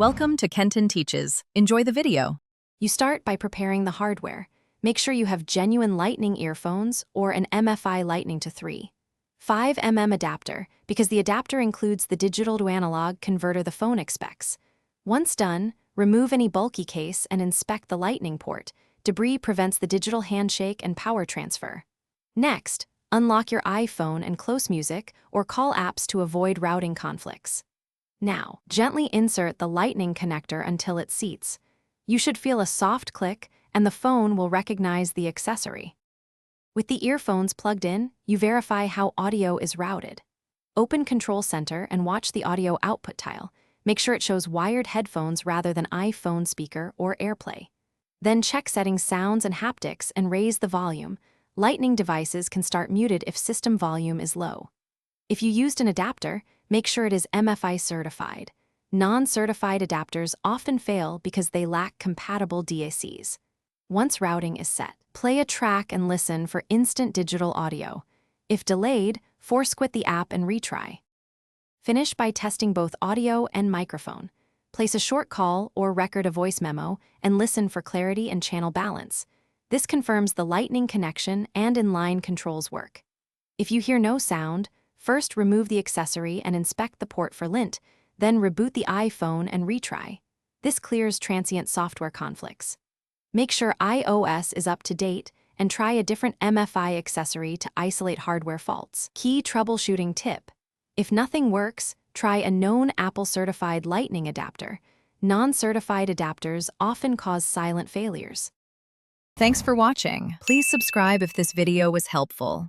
Welcome to Kenton Teaches. Enjoy the video. You start by preparing the hardware. Make sure you have genuine Lightning earphones or an MFI Lightning to 3.5 adapter, because the adapter includes the digital to analog converter the phone expects. Once done, remove any bulky case and inspect the Lightning port. Debris prevents the digital handshake and power transfer. Next, unlock your iPhone and close music or call apps to avoid routing conflicts. Now, gently insert the Lightning connector until it seats. You should feel a soft click, and the phone will recognize the accessory. With the earphones plugged in, you verify how audio is routed. Open Control Center and watch the audio output tile. Make sure it shows wired headphones rather than iPhone speaker or AirPlay. Then check settings, sounds, and haptics and raise the volume. Lightning devices can start muted if system volume is low. If you used an adapter, make sure it is MFI certified. Non-certified adapters often fail because they lack compatible DACs. Once routing is set, play a track and listen for instant digital audio. If delayed, force quit the app and retry. Finish by testing both audio and microphone. Place a short call or record a voice memo and listen for clarity and channel balance. This confirms the Lightning connection and inline controls work. If you hear no sound, first remove the accessory and inspect the port for lint, then reboot the iPhone and retry. This clears transient software conflicts. Make sure iOS is up to date and try a different MFI accessory to isolate hardware faults. Key troubleshooting tip: if nothing works, try a known Apple-certified Lightning adapter. Non-certified adapters often cause silent failures. Thanks for watching. Please subscribe if this video was helpful.